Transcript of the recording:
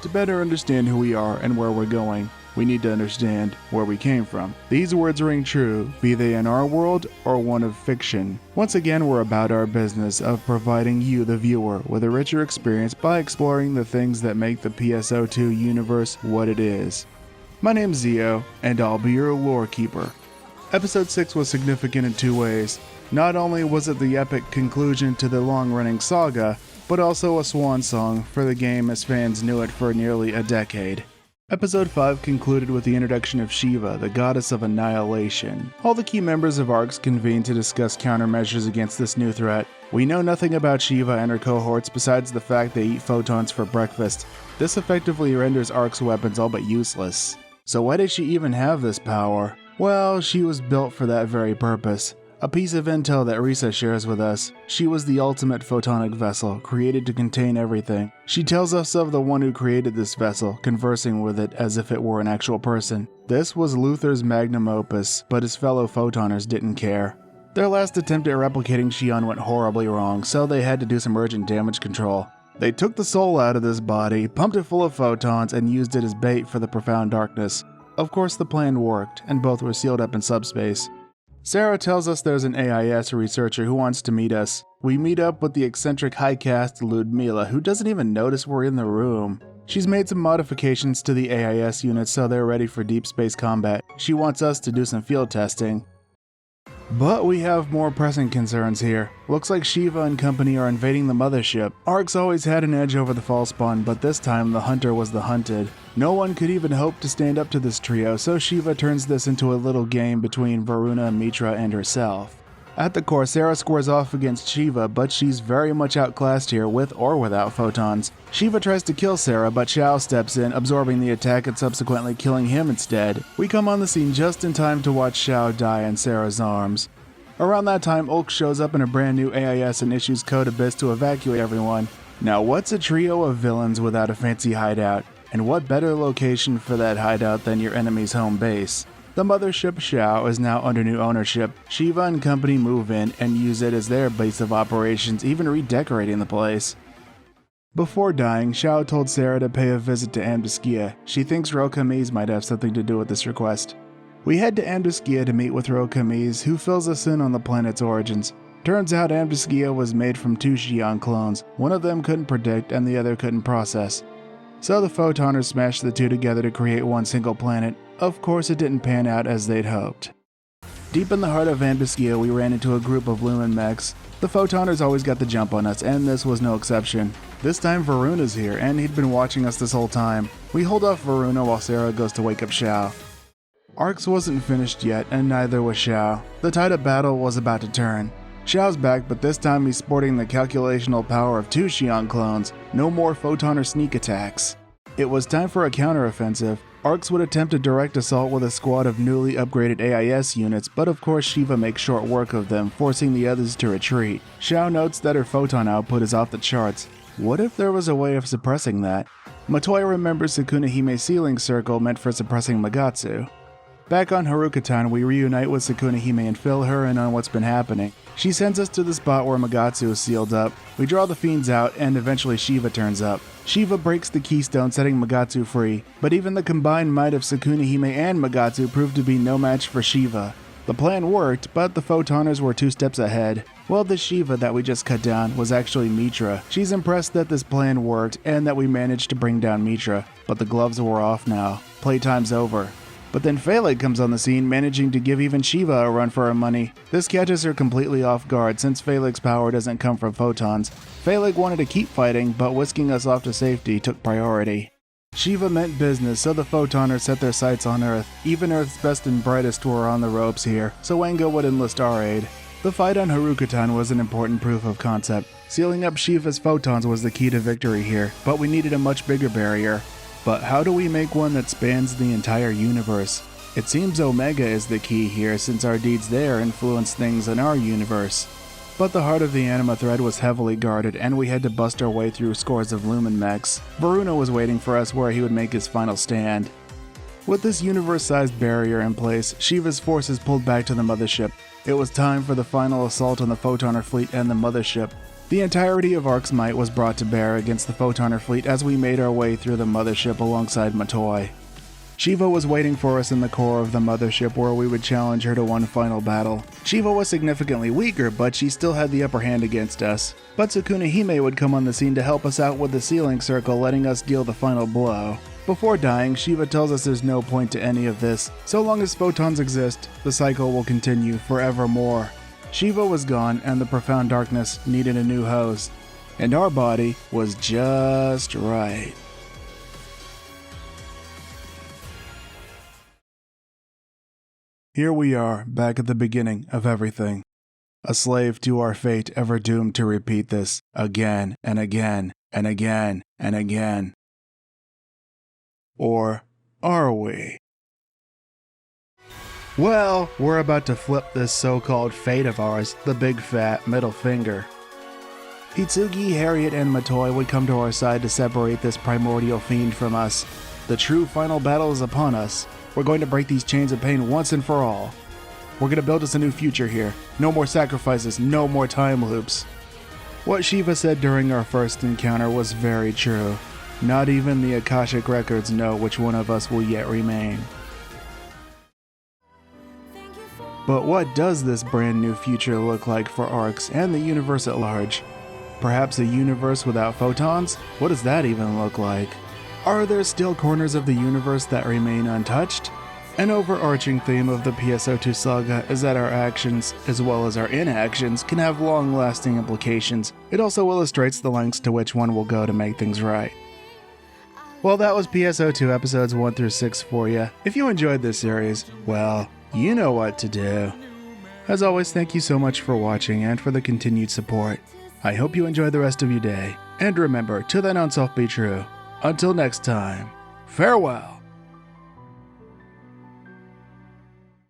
To better understand who we are and where we're going, we need to understand where we came from. These words ring true, be they in our world or one of fiction. Once again, we're about our business of providing you, the viewer, with a richer experience by exploring the things that make the PSO2 universe what it is. My name's Zio, and I'll be your lore keeper. Episode 6 was significant in two ways. Not only was it the epic conclusion to the long-running saga, but also a swan song for the game as fans knew it for nearly a decade. Episode 5 concluded with the introduction of Shiva, the goddess of annihilation. All the key members of ARCS convened to discuss countermeasures against this new threat. We know nothing about Shiva and her cohorts besides the fact they eat photons for breakfast. This effectively renders ARCS weapons all but useless. So why did she even have this power? Well, she was built for that very purpose. A piece of intel that Risa shares with us. She was the ultimate photonic vessel, created to contain everything. She tells us of the one who created this vessel, conversing with it as if it were an actual person. This was Luther's magnum opus, but his fellow photoners didn't care. Their last attempt at replicating Xion went horribly wrong, so they had to do some urgent damage control. They took the soul out of this body, pumped it full of photons, and used it as bait for the profound darkness. Of course the plan worked, and both were sealed up in subspace. Sarah tells us there's an AIS researcher who wants to meet us. We meet up with the eccentric high caste Ludmila, who doesn't even notice we're in the room. She's made some modifications to the AIS units so they're ready for deep space combat. She wants us to do some field testing. But we have more pressing concerns here. Looks like Shiva and company are invading the mothership. ARCS always had an edge over the Falspawn, but this time the hunter was the hunted. No one could even hope to stand up to this trio, so Shiva turns this into a little game between Varuna, Mitra, and herself. At the core, Sarah squares off against Shiva, but she's very much outclassed here with or without photons. Shiva tries to kill Sarah, but Xiao steps in, absorbing the attack and subsequently killing him instead. We come on the scene just in time to watch Xiao die in Sarah's arms. Around that time, Ulk shows up in a brand new AIS and issues Code Abyss to evacuate everyone. Now what's a trio of villains without a fancy hideout? And what better location for that hideout than your enemy's home base? The mothership Xiao is now under new ownership. Shiva and company move in and use it as their base of operations, even redecorating the place. Before dying, Xiao told Sarah to pay a visit to Amduskia. She thinks Rokamiz might have something to do with this request. We head to Amduskia to meet with Rokamiz, who fills us in on the planet's origins. Turns out Amduskia was made from two Xion clones. One of them couldn't predict and the other couldn't process. So the Photoners smashed the two together to create one single planet. Of course it didn't pan out as they'd hoped. Deep in the heart of Amduskia, we ran into a group of Lumen mechs. The Photoners always got the jump on us, and this was no exception. This time Varuna's here, and he'd been watching us this whole time. We hold off Varuna while Sarah goes to wake up Xiao. ARCS wasn't finished yet, and neither was Xiao. The tide of battle was about to turn. Xiao's back, but this time he's sporting the calculational power of two Xion clones. No more Photoner sneak attacks. It was time for a counteroffensive. ARCS would attempt a direct assault with a squad of newly upgraded AIS units, but of course Shiva makes short work of them, forcing the others to retreat. Xiao notes that her photon output is off the charts. What if there was a way of suppressing that? Matoya remembers Sukuna Hime's sealing circle meant for suppressing Magatsu. Back on Harukatan, we reunite with Sukuna Hime and fill her in on what's been happening. She sends us to the spot where Magatsu is sealed up. We draw the fiends out, and eventually Shiva turns up. Shiva breaks the keystone, setting Magatsu free, but even the combined might of Sukuna Hime and Magatsu proved to be no match for Shiva. The plan worked, but the Photoners were 2 steps ahead. Well, the Shiva that we just cut down was actually Mitra. She's impressed that this plan worked, and that we managed to bring down Mitra, but the gloves were off now. Playtime's over. But then Phaleg comes on the scene, managing to give even Shiva a run for her money. This catches her completely off guard since Phaleg's power doesn't come from photons. Phaleg wanted to keep fighting, but whisking us off to safety took priority. Shiva meant business, so the Photoners set their sights on Earth. Even Earth's best and brightest were on the ropes here, so Wenga would enlist our aid. The fight on Harukatan was an important proof of concept. Sealing up Shiva's photons was the key to victory here, but we needed a much bigger barrier. But how do we make one that spans the entire universe? It seems Omega is the key here, since our deeds there influence things in our universe. But the heart of the anima thread was heavily guarded, and we had to bust our way through scores of Lumen mechs. Varuna was waiting for us where he would make his final stand. With this universe-sized barrier in place, Shiva's forces pulled back to the mothership. It was time for the final assault on the Photoner fleet and the mothership. The entirety of Ark's might was brought to bear against the Photoner fleet as we made our way through the mothership alongside Matoi. Shiva was waiting for us in the core of the mothership where we would challenge her to one final battle. Shiva was significantly weaker, but she still had the upper hand against us. But Sukuna Hime would come on the scene to help us out with the sealing circle, letting us deal the final blow. Before dying, Shiva tells us there's no point to any of this. So long as photons exist, the cycle will continue forevermore. Shiva was gone and the profound darkness needed a new host. And our body was just right. Here we are, back at the beginning of everything. A slave to our fate, ever doomed to repeat this again and again and again and again. Or are we? Well, we're about to flip this so-called fate of ours, the big fat middle finger. Hitsugi, Harriet, and Matoi would come to our side to separate this primordial fiend from us. The true final battle is upon us. We're going to break these chains of pain once and for all. We're going to build us a new future here. No more sacrifices, no more time loops. What Shiva said during our first encounter was very true. Not even the Akashic records know which one of us will yet remain. But what does this brand new future look like for ARCs and the universe at large? Perhaps a universe without photons? What does that even look like? Are there still corners of the universe that remain untouched? An overarching theme of the PSO2 saga is that our actions, as well as our inactions, can have long-lasting implications. It also illustrates the lengths to which one will go to make things right. Well, that was PSO2 episodes 1 through 6 for you. If you enjoyed this series, well, you know what to do. As always, thank you so much for watching and for the continued support. I hope you enjoy the rest of your day. And remember, to thine own self be true. Until next time, farewell.